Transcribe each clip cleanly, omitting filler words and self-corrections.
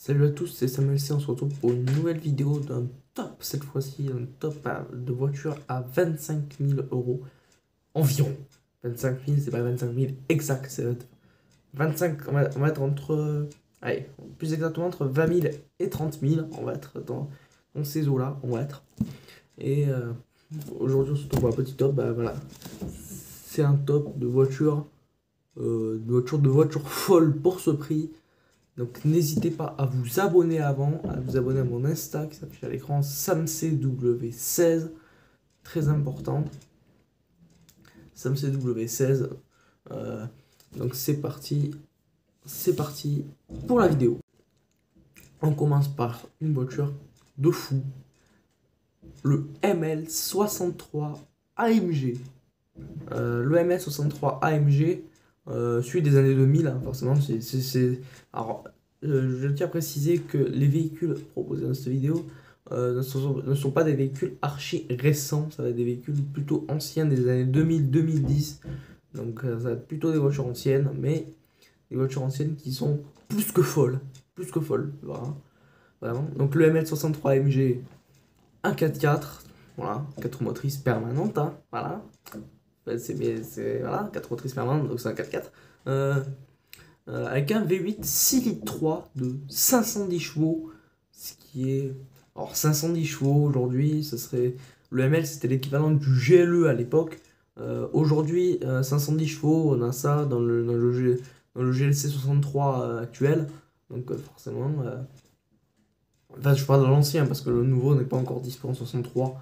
Salut à tous, c'est Samuel C. On se retrouve pour une nouvelle vidéo d'un top, cette fois-ci, un top de voiture à 25 000 euros environ. 25 000, c'est pas 25 000 exact, c'est 25, on va être entre, allez, plus exactement entre 20 000 et 30 000, on va être dans ces eaux-là, on va être. Et aujourd'hui, on se retrouve pour un petit top, bah voilà, c'est un top de voiture, de voiture folle pour ce prix. Donc n'hésitez pas à vous abonner avant, à vous abonner à mon Insta qui s'affiche à l'écran, SamCW16, très important, SamCW16. Euh, donc c'est parti pour la vidéo. On commence par une voiture de fou, le ML63 AMG. Le ML63 AMG, celui des années 2000, hein, forcément, Alors, je tiens à préciser que les véhicules proposés dans cette vidéo ne sont pas des véhicules archi récents, ça va être des véhicules plutôt anciens des années 2000-2010. Donc ça va être plutôt des voitures anciennes, mais des voitures anciennes qui sont plus que folles. Plus que folles, voilà. Vraiment. Donc le ML63 AMG 1.4x4, voilà, 4 motrices permanentes, hein, voilà. Voilà, 4 motrices permanentes, donc c'est un 4x4. Avec un V8 6 litres 3 de 510 chevaux, ce qui est... Alors 510 chevaux aujourd'hui, ce serait... Le ML c'était l'équivalent du GLE à l'époque. Aujourd'hui, 510 chevaux, on a ça dans le GLC 63 actuel. Donc forcément... Enfin, je parle de l'ancien parce que le nouveau n'est pas encore dispo en 63.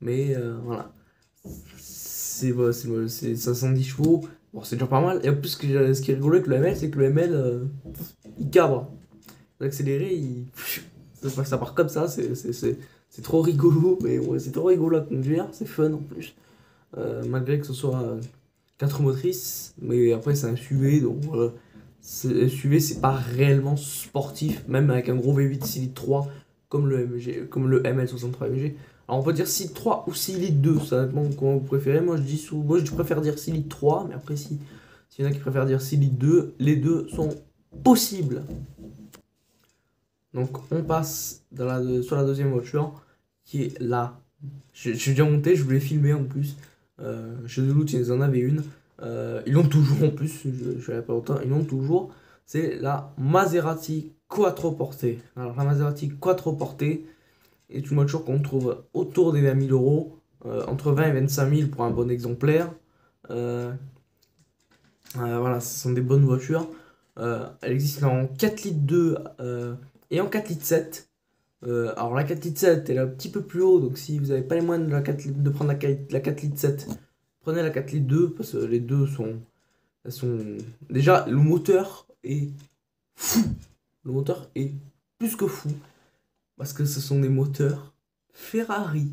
Mais voilà. C'est 510 chevaux. Bon, c'est déjà pas mal. Et en plus, ce qui est rigolo avec le ML, c'est que le ML, il cabre. L'accéléré, ça part comme ça. C'est trop rigolo. Mais ouais, c'est trop rigolo à conduire. C'est fun en plus. Malgré que ce soit 4 motrices. Mais après, c'est un SUV. Donc voilà. SUV, c'est pas réellement sportif. Même avec un gros V8 6 litres 3 comme comme le ML63 MG. Alors on peut dire 6 litres 3 ou 6 litres 2, ça dépend comment vous préférez. Moi je préfère dire 6 litres 3, mais après s'il y en a qui préfèrent dire 6 litres 2, les deux sont possibles. Donc on passe sur la deuxième voiture, qui est là. Je suis déjà monté, je voulais filmer en plus. Chez Deloute, ils en avaient une. Ils l'ont toujours en plus, je suis allé pas longtemps, ils l'ont toujours. C'est la Maserati Quattroporte. Alors la Maserati Quattroporte est une voiture qu'on trouve autour des 20 000 euros, entre 20 et 25 000 pour un bon exemplaire. Voilà, ce sont des bonnes voitures. Elle existe en 4 litres 2 et en 4 litres 7. Alors la 4 litres 7 elle est un petit peu plus haut, donc si vous n'avez pas les moyens de prendre la 4 litres 7, prenez la 4 litres 2 parce que les deux sont... Déjà, le moteur est fou. Le moteur est plus que fou. Parce que ce sont des moteurs Ferrari.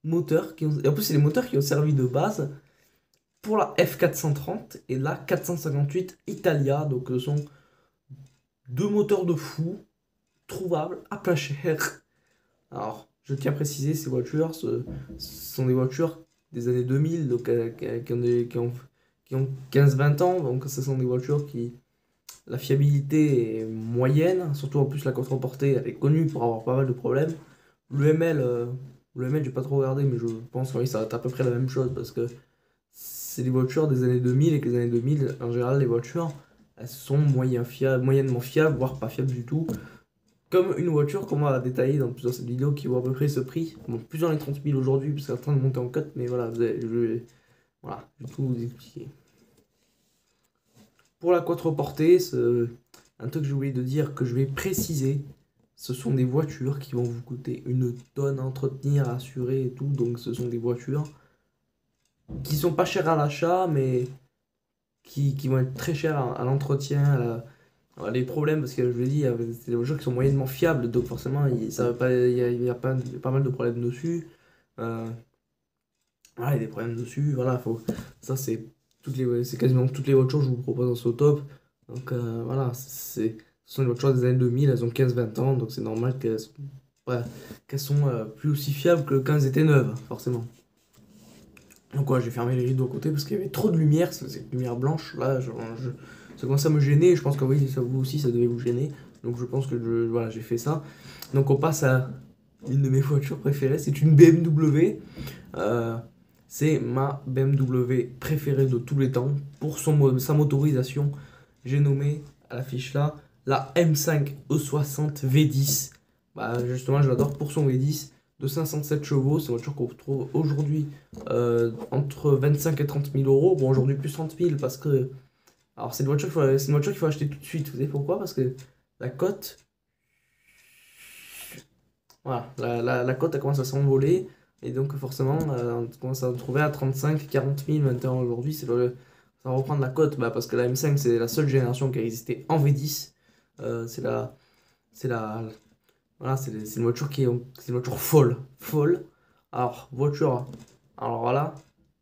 Et en plus, c'est les moteurs qui ont servi de base pour la F430 et la 458 Italia. Donc, ce sont deux moteurs de fou, trouvables à pas cher. Alors, je tiens à préciser, ces voitures, ce sont des voitures des années 2000, donc, qui ont 15-20 ans. Donc, ce sont des voitures qui... La fiabilité est moyenne, surtout en plus la contreportée, elle est connue pour avoir pas mal de problèmes. Le ML, j'ai pas trop regardé, mais je pense que oui, ça va être à peu près la même chose parce que c'est des voitures des années 2000 et que les années 2000, en général, les voitures, elles sont moyennement fiables, voire pas fiables du tout. Comme une voiture qu'on va détailler dans plusieurs cette vidéo qui vaut à peu près ce prix. Bon, plus dans les 30 000 aujourd'hui, parce qu'elle est en train de monter en cote, mais voilà, voilà, je vais tout vous expliquer. Pour la quattroporte, un truc que j'ai oublié de dire, que je vais préciser, ce sont des voitures qui vont vous coûter une tonne à entretenir, à assurer et tout. Donc ce sont des voitures qui sont pas chères à l'achat, mais qui vont être très chères à l'entretien, à les problèmes, parce que je vous l'ai dit, c'est des voitures qui sont moyennement fiables, donc forcément il y a pas mal de problèmes dessus. Voilà, il y a des problèmes dessus, voilà, ça c'est quasiment toutes les voitures que je vous propose dans ce top. Donc voilà, ce sont des voitures des années 2000, elles ont 15-20 ans, donc c'est normal qu'elles sont plus aussi fiables que quand elles étaient neuves, forcément. Donc voilà, j'ai fermé les rideaux à côté parce qu'il y avait trop de lumière, cette lumière blanche, là, ça commence à me gêner, je pense que oui, ça vous aussi, ça devait vous gêner. Donc je pense que voilà, j'ai fait ça. Donc on passe à une de mes voitures préférées, c'est une BMW. Euh, c'est ma BMW préférée de tous les temps. Pour sa motorisation, j'ai nommé à l'affiche là la M5 E60 V10. Bah, justement, je l'adore pour son V10 de 507 chevaux. C'est une voiture qu'on retrouve aujourd'hui entre 25 et 30 000 euros. Bon, aujourd'hui plus 30 000 parce que. Alors, c'est une voiture qu'il faut acheter tout de suite. Vous savez pourquoi? Parce que la cote. Voilà, la cote elle commence à s'envoler. Et donc, forcément, on commence à retrouver à 35, 40 000 maintenant aujourd'hui. Ça va reprendre la cote parce que la M5, c'est la seule génération qui a existé en V10. C'est la. C'est la. Voilà, c'est une voiture c'est une voiture folle. Folle. Alors, voiture. Alors voilà,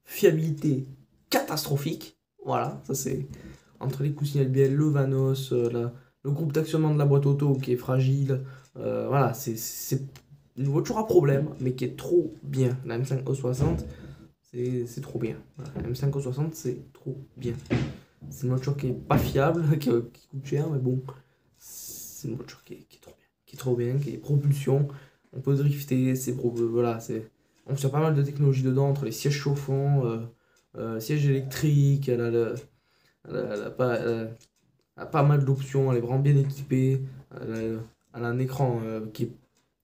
fiabilité catastrophique. Voilà, ça c'est entre les coussinets LBL, le Vanos, le groupe d'actionnement de la boîte auto qui est fragile. Voilà, c'est une voiture à problème, mais qui est trop bien. La M5 E60, c'est trop bien. Voilà, la M5 E60, c'est trop bien. C'est une voiture qui est pas fiable, qui coûte cher, mais bon, c'est une voiture qui est trop bien. Qui est trop bien, qui est propulsion. On peut drifter, voilà, on sait pas mal de technologies dedans, entre les sièges chauffants, sièges électriques, elle a pas mal d'options, elle est vraiment bien équipée. Elle a un écran qui est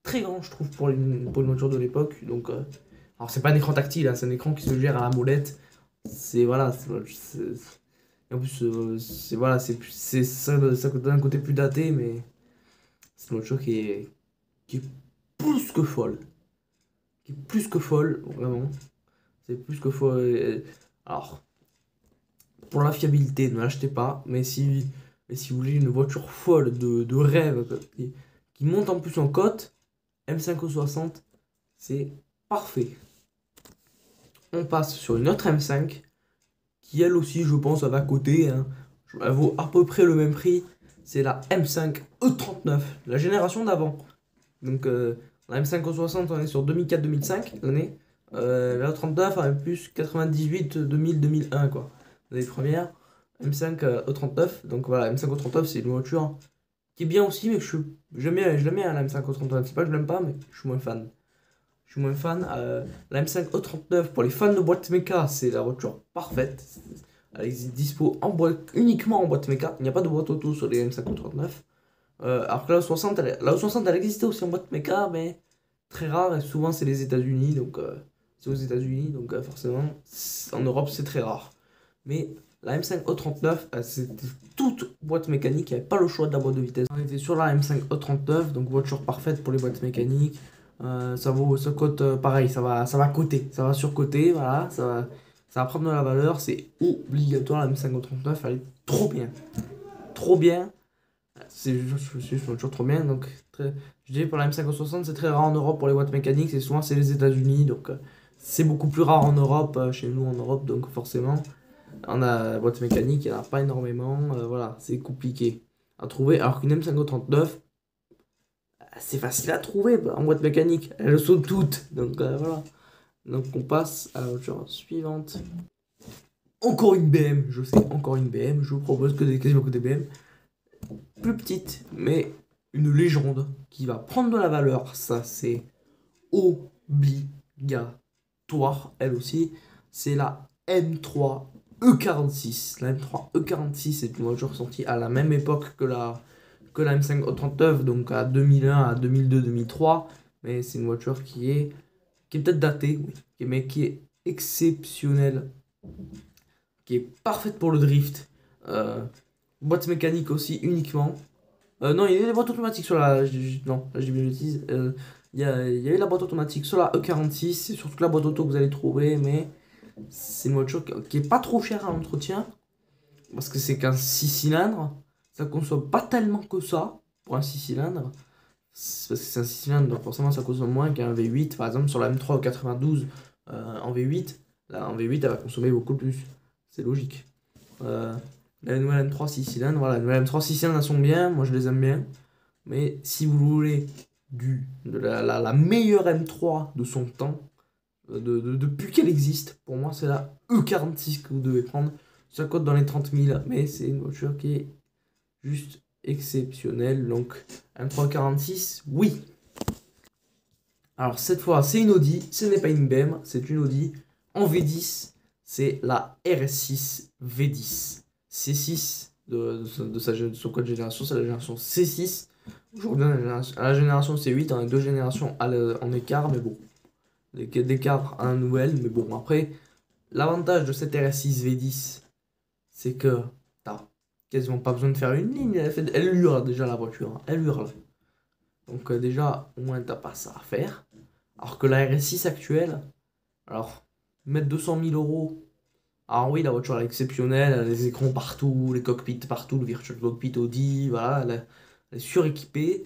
très grand, je trouve, pour une voiture de l'époque. Donc, alors, c'est pas un écran tactile, hein, c'est un écran qui se gère à la molette. C'est voilà, et en plus, voilà, ça donne un côté plus daté, mais c'est une voiture qui est plus que folle. Qui est plus que folle, vraiment. C'est plus que folle. Alors, pour la fiabilité, ne l'achetez pas. Mais si vous voulez une voiture folle de rêve, qui monte en plus en cote, M5 60, c'est parfait. On passe sur une autre M5, qui elle aussi, je pense, elle va coter. Hein. Elle vaut à peu près le même prix. C'est la M5 E39, la génération d'avant. Donc, la M5 E60, on est sur 2004-2005, l'année. La E39, elle est plus 98, 2000, 2001, quoi. Les premières. M5 E39, donc voilà, M5 E39, c'est une voiture qui est bien aussi, mais je l'aime bien la M5 E39. C'est pas que je l'aime pas, mais je suis moins fan. Je suis moins fan. La M5 E39, pour les fans de boîte méca, c'est la voiture parfaite. Elle existe dispo uniquement en boîte méca. Il n'y a pas de boîte auto sur les M5 E39. Alors que la E60, la E60, elle existait aussi en boîte méca, mais très rare. Et souvent, c'est les États-Unis. Donc, c'est aux États-Unis. Donc, forcément, en Europe, c'est très rare. Mais la M5 E39, c'était toute boîte mécanique. Il n'y avait pas le choix de la boîte de vitesse. On était sur la M5 E39, donc voiture parfaite pour les boîtes mécaniques. Ça cote pareil, ça va coter, ça va surcoter, voilà, ça va prendre de la valeur, c'est obligatoire. La M5 E39, elle est trop bien, trop bien. Je suis toujours trop bien. Donc, je dis pour la M560, c'est très rare en Europe pour les boîtes mécaniques. C'est les États-Unis. Donc, c'est beaucoup plus rare en Europe, chez nous en Europe. Donc, forcément, on a la boîte mécanique, il n'y en a pas énormément. Voilà, c'est compliqué à trouver. Alors qu'une M539, c'est facile à trouver en boîte mécanique. Elles sont toutes. Donc, voilà. Donc, on passe à la voiture suivante. Encore une BM, je sais, encore une BM. Je vous propose quasiment que des BM. Plus petite, mais une légende qui va prendre de la valeur. Ça, c'est obligatoire. Elle aussi, c'est la M3 E46. La M3 E46 c'est une voiture sortie à la même époque que la M5 E39, donc à 2001, à 2002, 2003. Mais c'est une voiture qui est peut-être datée, oui, mais qui est exceptionnelle, qui est parfaite pour le drift. Boîte mécanique aussi uniquement. Non, il y a des boîtes automatiques sur la. Non, là, je dis bien une bêtise. Il y a eu la boîte automatique sur la E46. C'est surtout la boîte auto que vous allez trouver. Mais c'est une voiture qui est pas trop chère à l'entretien. Parce que c'est qu'un 6 cylindres. Ça consomme pas tellement que ça pour un 6 cylindres. Parce que c'est un 6 cylindres, donc forcément ça consomme moins qu'un V8. Par exemple, sur la M3 92 en V8, là, en V8, elle va consommer beaucoup plus. C'est logique. La nouvelle M3 6 cylindres, voilà, la nouvelle M3 6 cylindres, elles sont bien, moi je les aime bien. Mais si vous voulez la meilleure M3 de son temps, depuis qu'elle existe, pour moi c'est la E46 que vous devez prendre. Ça cote dans les 30 000, mais c'est une voiture qui est juste exceptionnelle. Donc M346, oui. Alors cette fois, c'est une Audi, ce n'est pas une BM, c'est une Audi en V10. C'est la RS6 V10. C6 de son code génération, c'est la génération C6. Aujourd'hui, à la génération C8, on a deux générations en écart, mais bon, d'écart à un nouvel. Mais bon, après, l'avantage de cette RS6 V10, c'est que t'as quasiment pas besoin de faire une ligne. Elle hurle déjà la voiture, hein, elle hurle. Donc déjà, au moins, t'as pas ça à faire. Alors que la RS6 actuelle, alors, mettre 200 000 euros. Alors oui, la voiture elle est exceptionnelle, elle a les écrans partout, les cockpits partout, le virtual cockpit Audi, voilà, elle est suréquipée.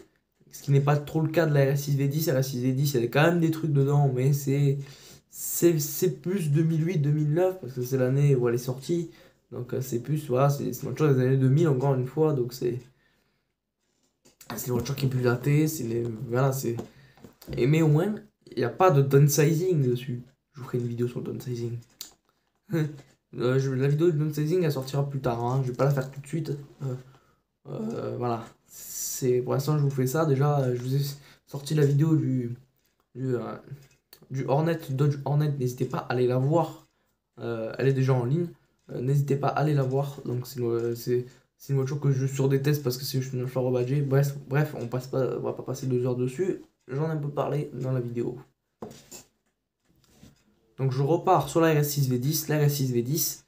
Ce qui n'est pas trop le cas de la RS6 V10. La RS6 V10, il y a quand même des trucs dedans, mais c'est plus 2008-2009, parce que c'est l'année où elle est sortie. Donc c'est plus, voilà, c'est une voiture des années 2000 encore une fois, donc c'est une voiture qui est plus datée, voilà, mais au moins, il n'y a pas de downsizing dessus. Je vous ferai une vidéo sur le downsizing. La vidéo de downsizing elle sortira plus tard, hein. Je vais pas la faire tout de suite. Voilà. Pour l'instant, je vous fais ça. Déjà, je vous ai sorti la vidéo du, euh, du Hornet, Dodge Hornet. N'hésitez pas à aller la voir. Elle est déjà en ligne. N'hésitez pas à aller la voir. Donc, c'est une voiture que je sur des tests parce que c'est juste une voiture rebadgée. Bref, on va pas passer 2 heures dessus. J'en ai un peu parlé dans la vidéo. Donc je repars sur la RS6 V10, la RS6 V10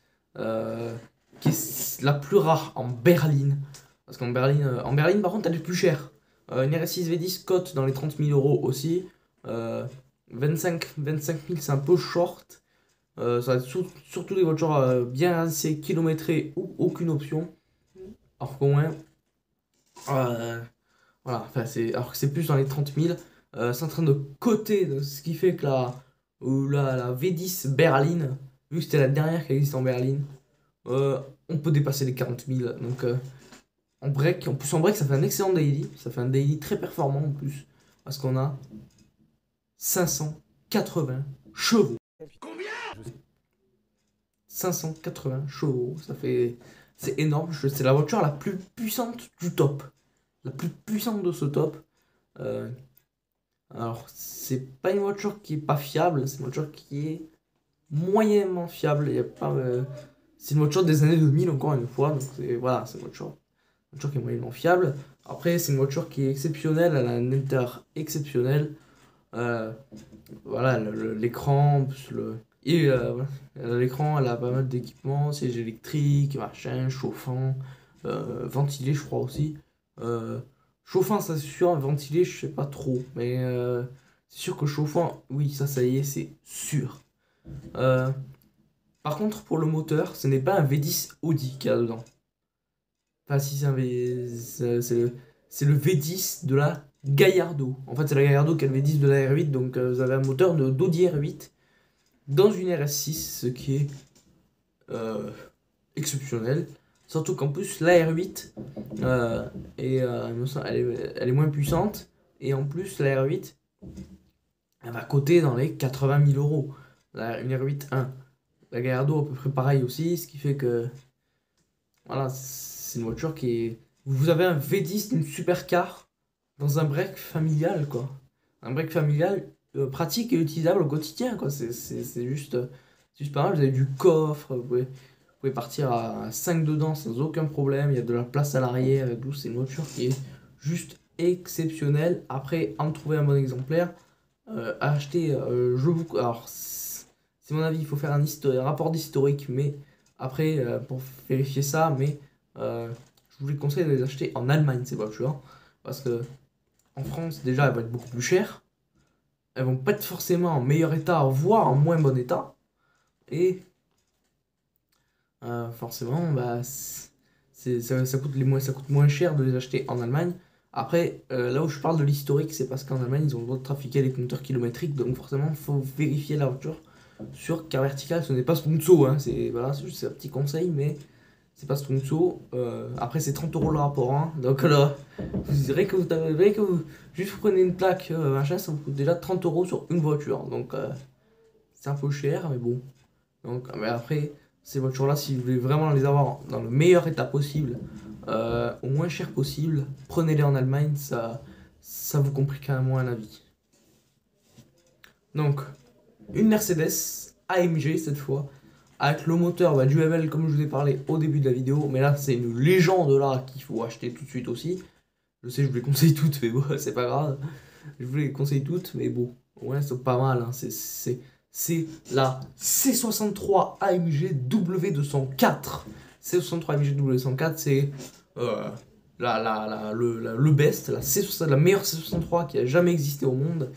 qui est la plus rare en berline. Parce en berline par contre elle est plus chère. Une RS6 V10 cote dans les 30 000 euros aussi. 25 000 c'est un peu short. Ça va être surtout des voitures bien assez kilométrées ou aucune option. Alors qu'au moins, voilà, enfin, alors que c'est plus dans les 30 000. C'est en train de coter, ce qui fait que la V10 berline, vu que c'était la dernière qui existe en berline, on peut dépasser les 40 000. Donc en break, ça fait un excellent daily. Ça fait un daily très performant en plus. Parce qu'on a 580 chevaux. Combien? 580 chevaux, c'est énorme. C'est la voiture la plus puissante du top. La plus puissante de ce top. Alors, c'est pas une voiture qui est pas fiable, c'est une voiture qui est moyennement fiable. Il y a pas, c'est une voiture des années 2000 encore une fois, donc voilà, c'est une voiture qui est moyennement fiable. Après, c'est une voiture qui est exceptionnelle, elle a un intérieur exceptionnel. Euh, voilà, l'écran, voilà, l'écran, elle a pas mal d'équipements, siège électrique, machin, chauffant, ventilé, je crois aussi. Chauffant, ça c'est sûr, ventilé, je sais pas trop, mais c'est sûr que chauffant, oui, ça y est, c'est sûr. Euh, Par contre, pour le moteur, ce n'est pas un V10 Audi qu'il y a dedans. Enfin, si c'est un c'est le V10 de la Gallardo. En fait, c'est la Gallardo qui a le V10 de la R8, donc vous avez un moteur d'Audi R8 dans une RS6, ce qui est exceptionnel. Surtout qu'en plus, la R8, elle est moins puissante. Et en plus, la R8, elle va coter dans les 80 000 euros. Une R8 1. La Gallardo, à peu près pareil aussi. Ce qui fait que, voilà, c'est une voiture qui est. Vous avez un V10 d'une supercar dans un break familial, quoi. Un break familial pratique et utilisable au quotidien, quoi. C'est juste pas mal. Vous avez du coffre, vous pouvez partir à 5 dedans sans aucun problème. Il y a de la place à l'arrière et tout. C'est une voiture qui est juste exceptionnelle. Après, en trouver un bon exemplaire, à acheter, alors, c'est mon avis, il faut faire un rapport d'historique. Mais après, pour vérifier ça, mais je vous les conseille de les acheter en Allemagne, ces voitures. Parce que en France, déjà, elles vont être beaucoup plus chères. Elles vont pas être forcément en meilleur état, voire en moins bon état. Et forcément, bah, ça coûte moins cher de les acheter en Allemagne. Après, là où je parle de l'historique, c'est parce qu'en Allemagne, ils ont le droit de trafiquer les compteurs kilométriques. Donc forcément, il faut vérifier la voiture sur car vertical. Ce n'est pas Spunzo, hein, c'est juste un petit conseil, mais c'est pas Spunzo. Après, c'est 30 euros le rapport, hein. Donc là, vous direz que juste vous prenez une plaque, machin, ça vous coûte déjà 30 euros sur une voiture. Donc c'est un peu cher, mais bon. Donc, mais après, ces voitures-là, si vous voulez vraiment les avoir dans le meilleur état possible, au moins cher possible. Prenez-les en Allemagne, ça vous compliquera moins la vie. Donc, une Mercedes AMG cette fois, avec le moteur du ML comme je vous ai parlé au début de la vidéo, mais là c'est une légende là qu'il faut acheter tout de suite aussi. Je sais, je vous les conseille toutes, mais bon, c'est pas grave. Je vous les conseille toutes, mais bon, ouais, c'est pas mal. Hein. C'est la C63 AMG W204. C63 AMG W204, c'est le best, la meilleure C63 qui a jamais existé au monde.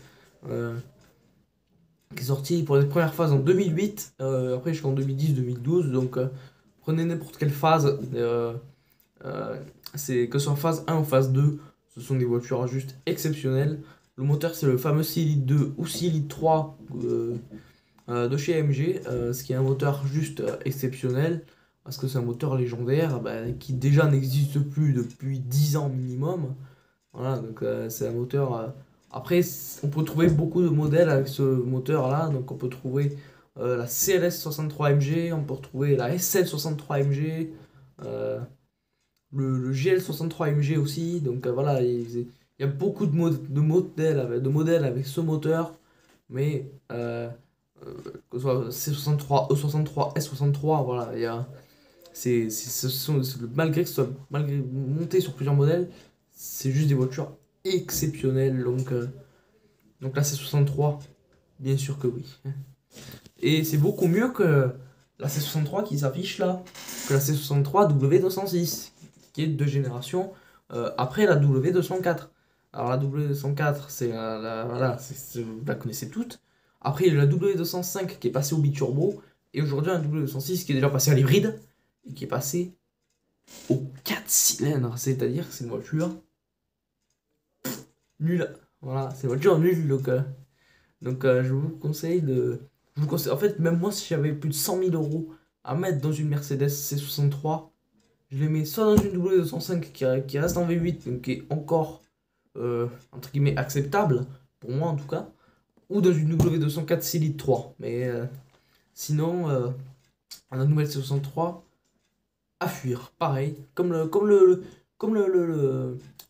Qui est sorti pour les premières phases en 2008, après jusqu'en 2010-2012. Donc prenez n'importe quelle phase, c'est que ce soit phase 1 ou phase 2, ce sont des voitures juste exceptionnelles. Le moteur c'est le fameux 6 litres 2 ou 6 litres 3 de chez AMG, ce qui est un moteur juste exceptionnel, parce que c'est un moteur légendaire qui déjà n'existe plus depuis 10 ans minimum. Voilà, donc c'est un moteur... Après, on peut trouver beaucoup de modèles avec ce moteur-là. Donc on peut trouver la CLS 63 AMG, on peut retrouver la SL 63 AMG, le GL 63 AMG aussi. Donc voilà, il y a beaucoup de modèles avec ce moteur. Mais que ce soit C63, E63, S63, voilà, malgré que ce soit malgré monté sur plusieurs modèles, c'est juste des voitures exceptionnelles. Donc là, c'est 63, bien sûr que oui. Et c'est beaucoup mieux que la C63 qui s'affiche là, que la C63 W206, qui est de génération après la W204. Alors la W204, c'est voilà, vous la connaissez toutes. Après, il y a la W205 qui est passée au biturbo. Et aujourd'hui, un W206 qui est déjà passé à l'hybride et qui est passé aux 4 cylindres. C'est-à-dire que c'est une voiture nulle. Voilà, c'est une voiture nulle. Donc je vous conseille de... en fait, même moi, si j'avais plus de 100 000 euros à mettre dans une Mercedes C63, je les mets soit dans une W205 qui reste en V8, donc qui est encore, entre guillemets, acceptable, pour moi en tout cas, ou dans une W204 6 litres 3. Mais sinon, la nouvelle C63, à fuir. Pareil, comme le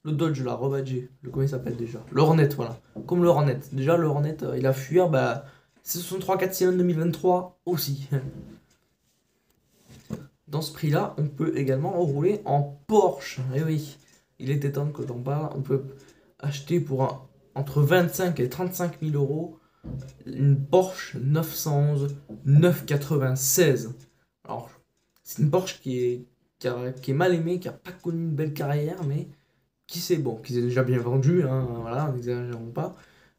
Dodge, la rebadgé. Comment il s'appelle déjà? Le Hornet, voilà. Comme le Hornet. Déjà, le Hornet, il a fuir, C63 4 cylindres 2023 aussi. Dans ce prix-là, on peut également rouler en Porsche. Et oui, il était temps que j'en parle. On peut acheter pour entre 25 et 35 000 euros une Porsche 911 996. Alors, c'est une Porsche qui est mal aimée, qui n'a pas connu une belle carrière, mais qui s'est déjà bien vendu, hein, voilà, n'exagérons pas.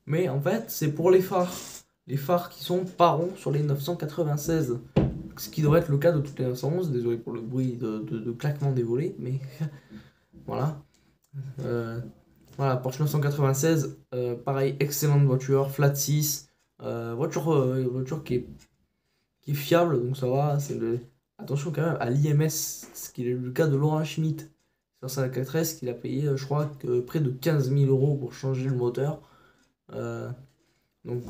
Mais en fait, c'est pour les phares qui sont pas ronds sur les 996. Ce qui devrait être le cas de toutes les 911. Désolé pour le bruit de claquement des volets, mais voilà. Voilà, Porsche 996, pareil, excellente voiture, flat 6, voiture qui est fiable, donc ça va. Attention quand même à l'IMS, ce qui est le cas de Laurent Schmitt sur sa 4S, qu'il a payé, je crois, que près de 15 000 euros pour changer le moteur. Donc,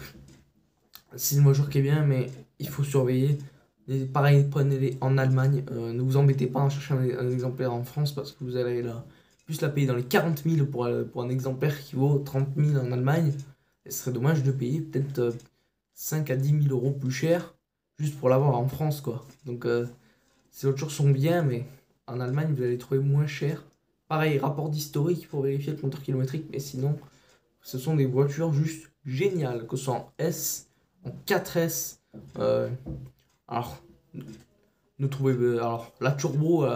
c'est une voiture qui est bien, mais il faut surveiller. Et pareil, prenez-les en Allemagne. Ne vous embêtez pas à chercher un exemplaire en France parce que vous allez plus la payer dans les 40 000 pour un exemplaire qui vaut 30 000 en Allemagne. Et ce serait dommage de payer peut-être 5 à 10 000 euros plus cher juste pour l'avoir en France, quoi. Donc, ces voitures sont bien, mais en Allemagne, vous allez les trouver moins cher. Pareil, rapport d'historique pour vérifier le compteur kilométrique, mais sinon, ce sont des voitures juste géniales, que ce soit en S, en 4S. Alors, la turbo,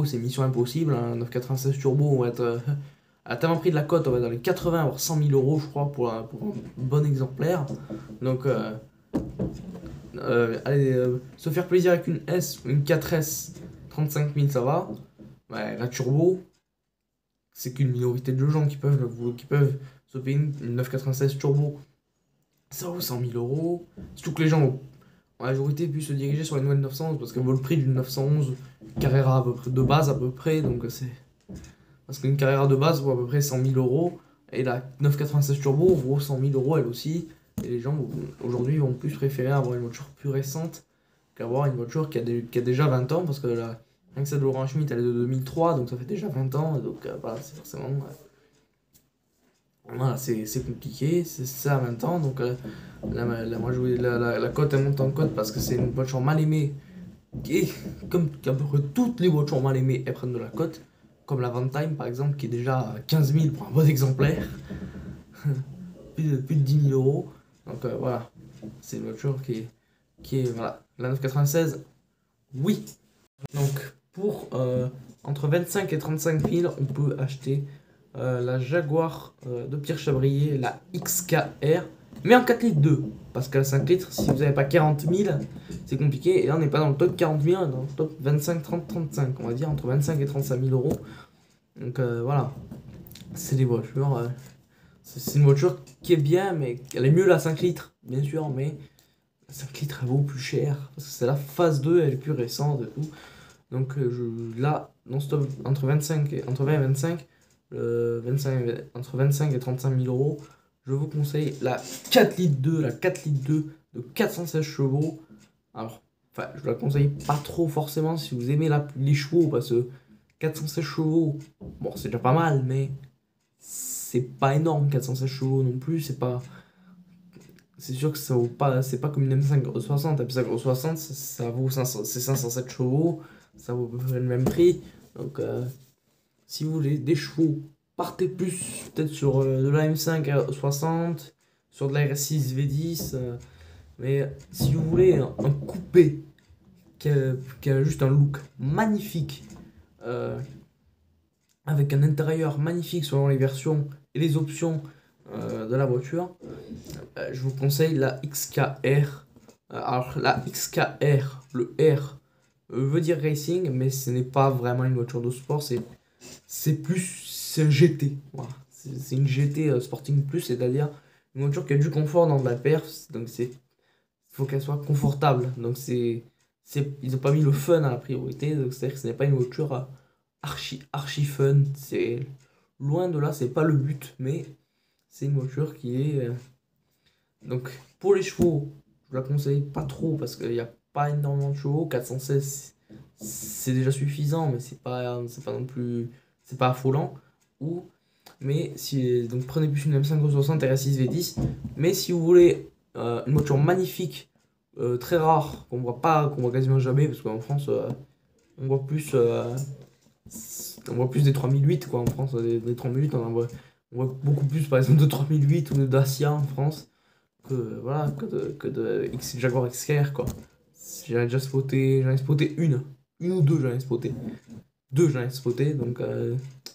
c'est mission impossible. 996 turbo, on va être à tellement prix de la cote, on va être dans les 80 voire 100 000 euros, je crois, pour un bon exemplaire. Donc, allez, se faire plaisir avec une S, une 4S, 35 000, ça va. Ouais, la turbo, c'est qu'une minorité de gens qui peuvent se payer une 996 turbo. Ça vaut 100 000 euros. Surtout que les gens ont en majorité pu se diriger sur les nouvelles 911 parce qu'elle vaut le prix d'une 911 Carrera à peu près, de base à peu près. Donc c'est. Parce qu'une Carrera de base vaut à peu près 100 000 euros. Et la 996 turbo vaut 100 000 euros elle aussi. Et les gens aujourd'hui vont plus préférer avoir une voiture plus récente qu'avoir une voiture qui a déjà 20 ans. Parce que la Rien que celle de Laurent Schmitt, elle est de 2003, donc ça fait déjà 20 ans. Donc voilà, c'est forcément. Voilà, c'est compliqué, c'est ça à 20 ans. Donc moi, la cote, elle monte en cote parce que c'est une voiture mal aimée. Et comme à peu près toutes les voitures mal aimées, elles prennent de la cote. Comme la Vantime par exemple, qui est déjà à 15 000 pour un bon exemplaire. Plus de 10 000 euros. Donc voilà, c'est une voiture qui est voilà. La 996, oui. Donc pour entre 25 et 35 000, on peut acheter la Jaguar de Pierre Chabrier, la XKR, mais en 4 litres 2. Parce qu'à 5 litres, si vous n'avez pas 40 000, c'est compliqué. Et là, on n'est pas dans le top 40 000, on est dans le top 25, 30, 35. On va dire entre 25 et 35 000 euros. Donc voilà, c'est des voitures. C'est une voiture qui est bien, mais elle est mieux la 5 litres, bien sûr, mais la 5 litres, elle vaut plus cher. Parce que c'est la phase 2, elle est plus récente et tout. Donc là, non-stop, entre 25 et, entre 20 et 25, entre 25 et 35 000 euros, je vous conseille la 4 litres 2, la 4 litres 2 de 416 chevaux. Alors, enfin, je vous la conseille pas trop forcément si vous aimez les chevaux, parce que 416 chevaux, bon, c'est déjà pas mal, mais c'est pas énorme, 416 chevaux non plus, c'est sûr que ça vaut pas, c'est pas comme une M5 Euro 60. La M5 Euro 60, ça vaut 500, c'est 507 chevaux, ça vaut à peu près le même prix. Donc, si vous voulez des chevaux, partez plus peut-être sur de la M5 60, sur de la RS6 V10. Mais si vous voulez un coupé qui a juste un look magnifique, avec un intérieur magnifique selon les versions et les options de la voiture, je vous conseille la XKR. Alors la XKR, le R veut dire racing, mais ce n'est pas vraiment une voiture de sport, c'est un GT. Voilà. C'est une GT Sporting Plus, c'est-à-dire une voiture qui a du confort dans de la perf, donc il faut qu'elle soit confortable. Donc ils n'ont pas mis le fun à la priorité, donc c'est-à-dire que ce n'est pas une voiture archi fun. C'est loin de là, c'est pas le but, mais c'est une voiture qui est donc pour les chevaux, je la conseille pas trop parce qu'il n'y a pas énormément de chevaux. 416, c'est déjà suffisant, mais c'est pas non plus, c'est pas affolant. Ou, mais si, donc prenez plus une M5 60 RS6 V10. Mais si vous voulez une voiture magnifique, très rare, qu'on voit quasiment jamais, parce qu'en France, on voit plus, euh, on voit plus des 3008 quoi en France, des 3008, on voit beaucoup plus par exemple de 3008 ou de Dacia en France voilà, que de Jaguar XKR, quoi. J'en ai spoté une ou deux, j'en ai spoté. Deux, j'en ai spoté, donc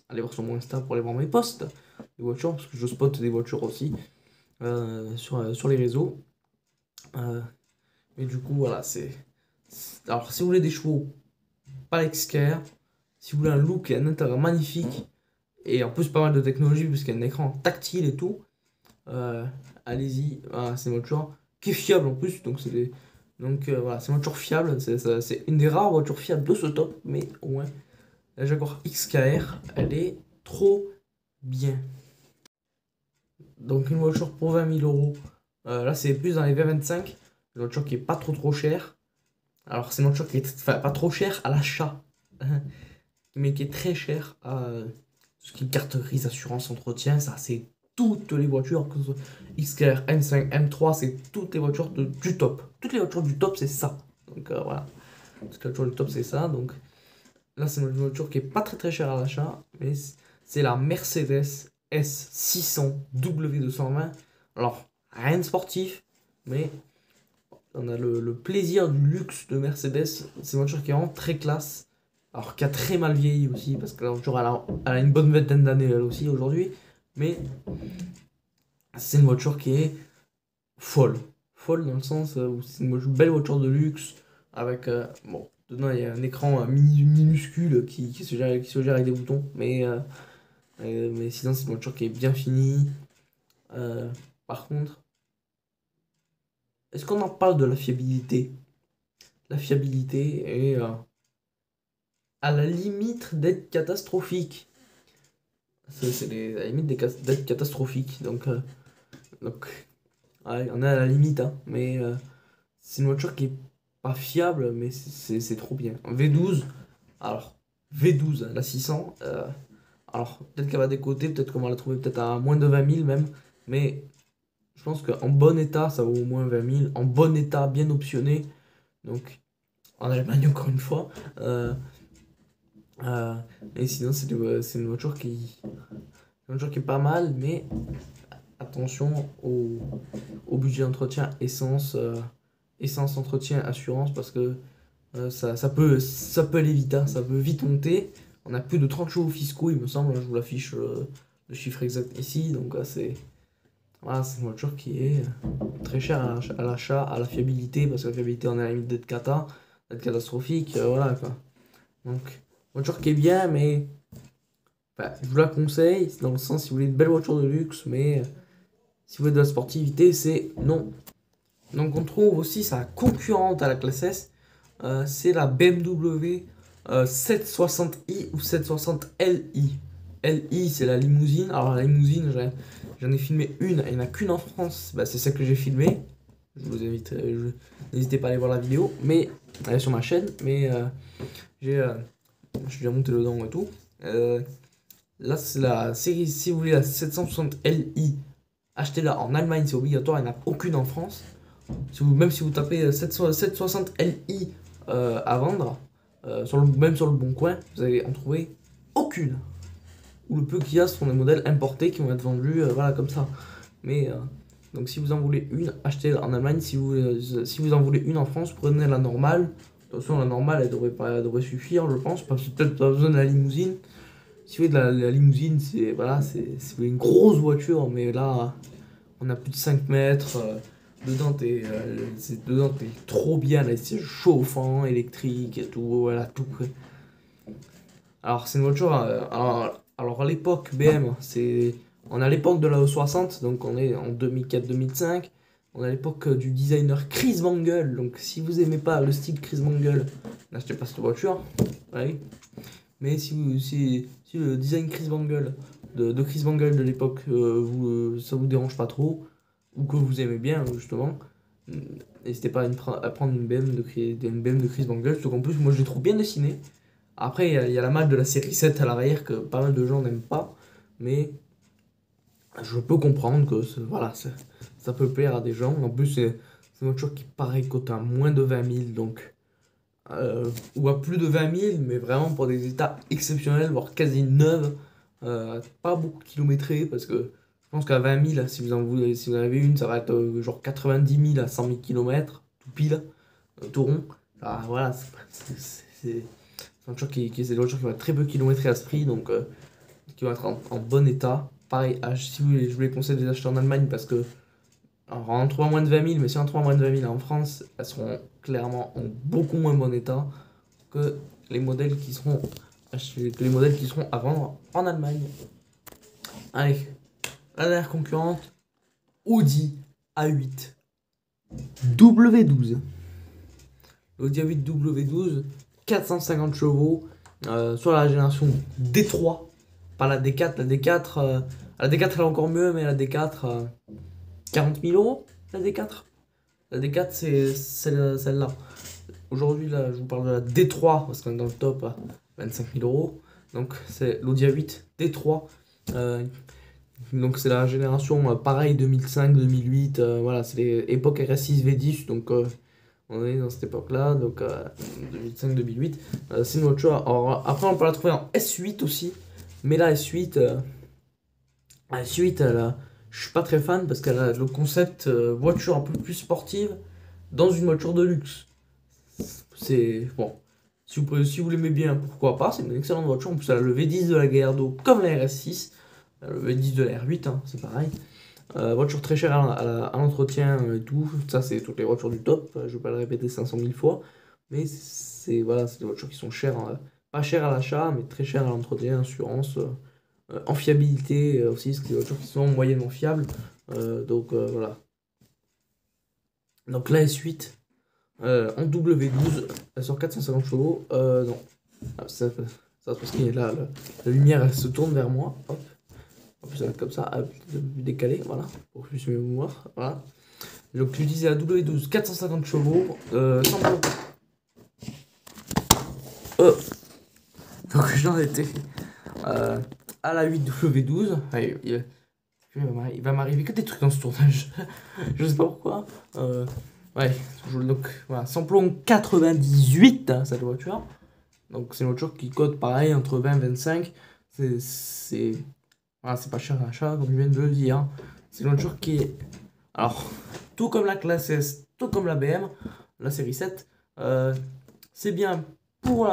allez voir sur mon Insta pour aller voir mes posts des voitures, parce que je spot des voitures aussi sur les réseaux. Mais du coup, voilà, alors, si vous voulez des chevaux, pas l'XKR, si vous voulez un look et un intérieur magnifique, et en plus pas mal de technologie, puisqu'il y a un écran tactile et tout, allez-y. Voilà, c'est une voiture qui est fiable en plus. Donc voilà, c'est une voiture fiable. C'est une des rares voitures fiables de ce top. Mais au moins, la Jaguar XKR, elle est trop bien. Donc une voiture pour 20 000 euros. Là, c'est plus dans les 20-25. Une voiture qui est pas trop chère. Alors, c'est une voiture qui est enfin, pas trop chère à l'achat, mais qui est très chère à tout ce qui est carte grise, assurance, entretien. Ça, c'est toutes les voitures, que ce soit XKR, M5, M3, c'est toutes les voitures du top. Toutes les voitures du top, c'est ça. Donc voilà. Toutes les voitures du top, c'est ça. Donc là, c'est une voiture qui est pas très chère à l'achat, mais c'est la Mercedes S600 W220. Alors, rien de sportif, mais on a le plaisir du luxe de Mercedes. C'est une voiture qui est vraiment très classe. Alors, qui a très mal vieilli aussi, parce que la voiture, elle a une bonne vingtaine d'années, elle aussi, aujourd'hui. Mais c'est une voiture qui est folle. Folle dans le sens où c'est une belle voiture de luxe. Avec, bon, dedans, il y a un écran minuscule qui se gère avec des boutons. Mais sinon, c'est une voiture qui est bien finie. Par contre, est-ce qu'on en parle de la fiabilité? La fiabilité est à la limite d'être catastrophique. À la limite d'être catastrophique. Donc ouais, on est à la limite, hein. Mais c'est une voiture qui est pas fiable, mais c'est trop bien. V12, Alors, V12, la 600. Alors, peut-être qu'elle va décoter, peut-être qu'on va la trouver peut-être à moins de 20 000 même. Mais je pense qu'en bon état, ça vaut au moins 20 000. En bon état, bien optionné. Donc, en Allemagne, encore une fois. Euh, et sinon, c'est une voiture qui est pas mal, mais attention au budget d'entretien, essence, entretien, assurance, parce que ça peut aller vite, hein, ça peut vite monter. On a plus de 30 chevaux fiscaux, il me semble, hein, je vous l'affiche le chiffre exact ici, donc voilà, c'est une voiture qui est très chère à l'achat, à la fiabilité, parce que la fiabilité on est à la limite d'être catastrophique, voilà quoi. Donc, voiture qui est bien, mais je vous la conseille, c'est dans le sens si vous voulez une belle voiture de luxe, mais si vous voulez de la sportivité, c'est non. Donc on trouve aussi sa concurrente à la classe S, c'est la BMW 760i ou 760Li. Li c'est la limousine. Alors la limousine, j'en ai filmé une, il n'y en a qu'une en France, c'est celle que j'ai filmée. Je vous invite, n'hésitez pas à aller voir la vidéo, mais elle est sur ma chaîne, mais je suis déjà monté dedans et tout. Là c'est la série, si vous voulez la 760Li, achetez-la en Allemagne, c'est obligatoire, il n'y en a aucune en France. Même si vous tapez 760 Li à vendre, même sur le bon coin, vous allez en trouver aucune. Ou le peu qu'il y a, ce sont des modèles importés qui vont être vendus, voilà, comme ça. Mais, donc si vous en voulez une, achetez-la en Allemagne. Si vous en voulez une en France, prenez la normale. De toute façon, la normale, elle devrait suffire, je pense. Parce que peut-être pas besoin de la limousine. Si vous voulez de la limousine, c'est une grosse voiture, mais là, on a plus de 5 mètres. Dedans, t'es trop bien, là, c'est chauffant, électrique et tout, voilà, tout prêt. Alors, c'est une voiture, alors à l'époque, on est à l'époque de la E60, donc on est en 2004-2005. On est à l'époque du designer Chris Bangle, donc si vous aimez pas le style Chris Bangle, n'achetez pas cette voiture, ouais. Mais si le design Chris Bangle, de Chris Bangle de l'époque, ça vous dérange pas trop, ou que vous aimez bien, justement, n'hésitez pas à prendre une BM de Chris Bangle, surtout qu'en plus, moi je les trouve bien dessinés. Après, il y a la malle de la série 7 à l'arrière que pas mal de gens n'aiment pas, mais je peux comprendre que voilà, ça peut plaire à des gens. En plus, c'est une voiture qui paraît coûte à moins de 20 000, donc, ou à plus de 20 000, mais vraiment pour des états exceptionnels, voire quasi neuves, pas beaucoup kilométrés, parce que je pense qu'à 20 000, si vous en avez une, ça va être genre 90 000 à 100 000 km, tout pile, tout rond. Voilà, c'est une voiture c'est une voiture qui va être très peu kilométrée à ce prix, donc qui va être en bon état. Pareil, si vous voulez, je vous les conseille de les acheter en Allemagne parce que, alors, on en trouve à moins de 20 000, mais si on en trouve à moins de 20 000 en France, elles seront clairement en beaucoup moins bon état que les modèles qui seront à vendre en Allemagne. Allez, la dernière concurrente, Audi A8 W12. L'Audi A8 W12, 450 chevaux, sur la génération D3, pas la D4. La D4 elle est encore mieux, mais la D4, 40 000 euros, la D4. La D4 c'est celle-là. Aujourd'hui, là, je vous parle de la D3, parce qu'on est dans le top à 25 000 euros. Donc, c'est l'Audi A8 D3. Donc, c'est la génération pareil 2005-2008. Voilà, c'est l'époque RS6 V10. Donc, on est dans cette époque-là. Donc, 2005-2008. C'est une voiture. Alors, après, on peut la trouver en S8 aussi. Mais la S8, je suis pas très fan parce qu'elle a le concept voiture un peu plus sportive dans une voiture de luxe. C'est bon. Si vous l'aimez bien, pourquoi pas. C'est une excellente voiture. En plus, elle a le V10 de la Gallardo comme la RS6. Le V10 de la R8, hein, c'est pareil. Voiture très chère à l'entretien et tout. Ça, c'est toutes les voitures du top. Je ne vais pas le répéter 500 000 fois. Mais voilà, c'est des voitures qui sont chères. Pas chères à l'achat, mais très chères à l'entretien, assurance. En fiabilité aussi, c'est des voitures qui sont moyennement fiables. Donc voilà. Donc la S8 en W12, elle sort 450 chevaux. Non. Ça parce que là, la lumière elle se tourne vers moi. Hop. En plus, ça va être comme ça, décalé, voilà, pour que je puisse mieux me voir. Voilà. Donc, je disais la W12, 450 chevaux, 100 j'en étais à la 8W12. Allez, il va m'arriver que des trucs dans ce tournage. Je sais pas pourquoi. Ouais, donc voilà, samplon 98, hein, cette voiture. Donc c'est une voiture qui cote pareil entre 20 et 25. Voilà, c'est pas cher à l'achat, comme je viens de le dire, hein. C'est une voiture qui est. Alors, tout comme la classe S, tout comme la BM, la série 7, c'est bien pour,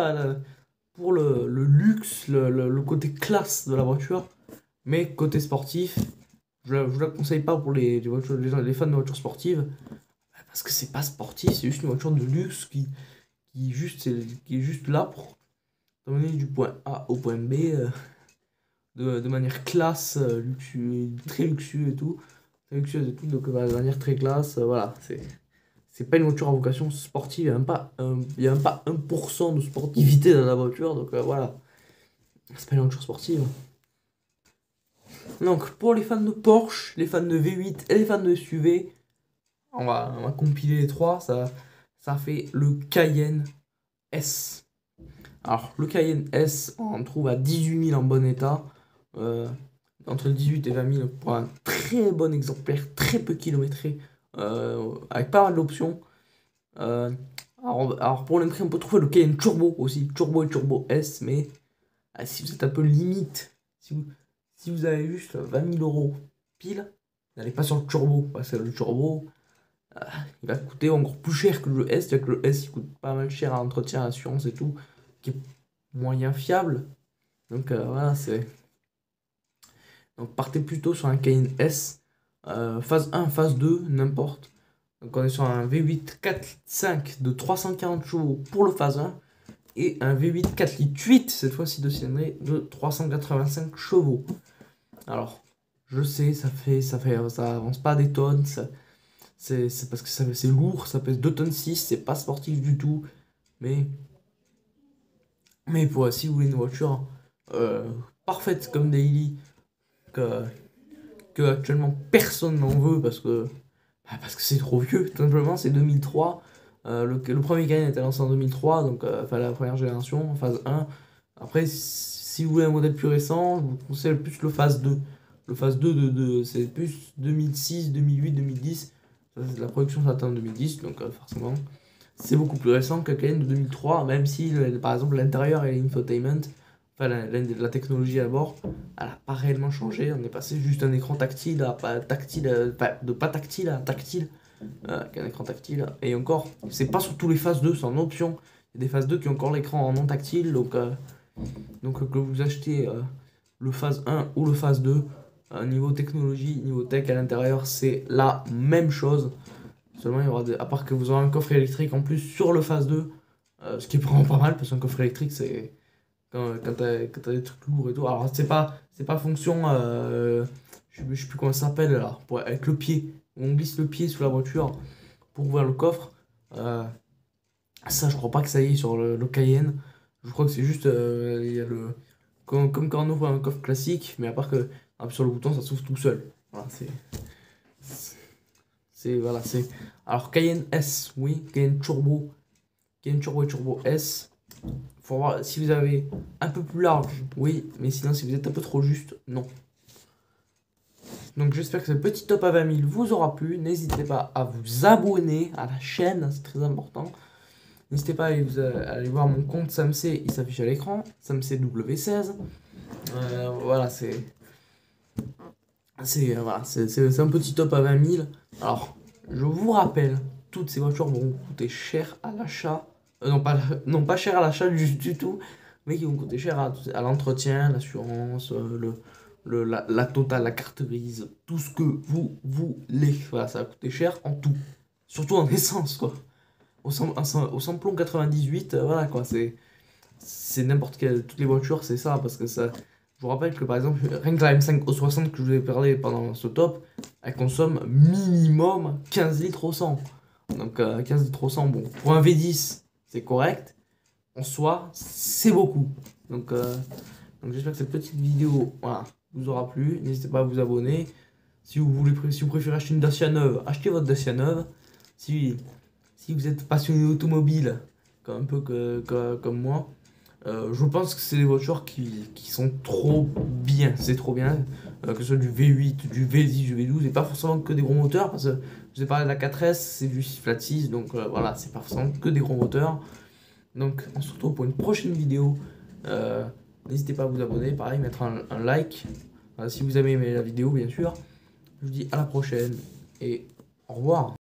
pour le luxe, le côté classe de la voiture, mais côté sportif, je ne la conseille pas pour les fans de voitures sportives, parce que c'est pas sportif, c'est juste une voiture de luxe qui est juste là pour t'emmener du point A au point B de manière classe, très luxueux et tout, très luxueuse et tout, donc de manière très classe, voilà, c'est pas une voiture à vocation sportive, il y a même pas 1% de sportivité dans la voiture, donc voilà, c'est pas une voiture sportive. Donc pour les fans de Porsche, les fans de V8 et les fans de SUV, on va compiler les trois, ça fait le Cayenne S. Alors le Cayenne S, on trouve à 18 000 en bon état, entre 18 et 20 000 pour un très bon exemplaire, très peu kilométré, avec pas mal d'options. Alors pour l'entrée, on peut trouver le Cayenne Turbo aussi, Turbo et Turbo S, mais si vous êtes un peu limite, si vous avez juste 20 000 euros pile, n'allez pas sur le Turbo, parce que le Turbo, il va coûter encore plus cher que le S, c'est-à-dire que le S il coûte pas mal cher à entretien, à assurance et tout, qui est moyen fiable. Donc voilà, donc partez plutôt sur un Cayenne S, phase 1, phase 2, n'importe. Donc on est sur un V8 4.5 de 340 chevaux pour le phase 1 et un V8 4 litres 8, cette fois-ci de cylindrée, de 385 chevaux. Alors, je sais, ça avance pas des tonnes, c'est parce que c'est lourd, ça pèse 2 tonnes 6, c'est pas sportif du tout, mais si vous voulez une voiture parfaite comme Daily, que, que actuellement personne n'en veut parce que c'est trop vieux, tout simplement, c'est 2003. Le premier Cayenne était lancé en 2003, donc enfin la première génération, phase 1. Après, si vous voulez un modèle plus récent, je vous conseille plus le phase 2. Le phase 2 c'est plus 2006, 2008, 2010. La production s'atteint en 2010, donc forcément, c'est beaucoup plus récent qu'un Cayenne de 2003, même si par exemple l'intérieur et l'infotainment, enfin la technologie à bord, elle n'a pas réellement changé. On est passé juste d'un écran tactile à pas tactile, de pas tactile à tactile, qu'un écran tactile. Et encore, c'est pas sur tous les phases 2, c'est en option. Il y a des phases 2 qui ont encore l'écran en non tactile, donc que vous achetez le phase 1 ou le phase 2, niveau technologie, niveau tech à l'intérieur, c'est la même chose. Seulement, il y aura à part que vous aurez un coffre électrique en plus sur le phase 2, ce qui est vraiment pas mal parce qu'un coffre électrique, c'est quand t'as des trucs lourds et tout. Alors, c'est pas fonction, je sais plus comment ça s'appelle là, avec le pied. On glisse le pied sous la voiture pour ouvrir le coffre. Ça, je crois pas que ça y est sur le Cayenne. Je crois que c'est juste, il y a comme quand on ouvre un coffre classique, mais à part que appuie sur le bouton, ça s'ouvre tout seul. Voilà, voilà, c'est. Alors, Cayenne S, oui, Cayenne Turbo et Turbo S. Faut voir si vous avez un peu plus large, oui, mais sinon, si vous êtes un peu trop juste, non. Donc, j'espère que ce petit top à 20 000 vous aura plu. N'hésitez pas à vous abonner à la chaîne, c'est très important. N'hésitez pas à aller voir mon compte Samsé, il s'affiche à l'écran, SamCW16. Voilà, voilà, c'est un petit top à 20 000. Alors, je vous rappelle, toutes ces voitures vont coûter cher à l'achat. Non pas cher à l'achat du tout, mais qui vont coûter cher à l'entretien, l'assurance, la totale, la carte grise, tout ce que vous voulez. Voilà, ça va coûter cher en tout. Surtout en essence, quoi. Au samplon 98, voilà quoi, c'est n'importe quelle. Toutes les voitures, c'est ça, parce que ça. Je vous rappelle que par exemple, rien que la M5 O60 que je vous ai parlé pendant ce top, elle consomme minimum 15 litres au 100. Donc 15 litres au 100, bon, pour un V10, c'est correct. En soi, c'est beaucoup. Donc j'espère que cette petite vidéo, voilà, vous aura plu. N'hésitez pas à vous abonner. Si vous préférez acheter une Dacia neuve, achetez votre Dacia neuve. Si vous êtes passionné d'automobile, un peu comme moi, Je pense que c'est des voitures qui sont trop bien, c'est trop bien. Que ce soit du V8, du V10, du V12, et pas forcément que des gros moteurs, parce que je vous ai parlé de la 4S, c'est du 6 flat 6, donc voilà, c'est pas forcément que des gros moteurs. Donc on se retrouve pour une prochaine vidéo. N'hésitez pas à vous abonner, pareil, mettre un like, si vous avez aimé la vidéo, bien sûr. Je vous dis à la prochaine, et au revoir.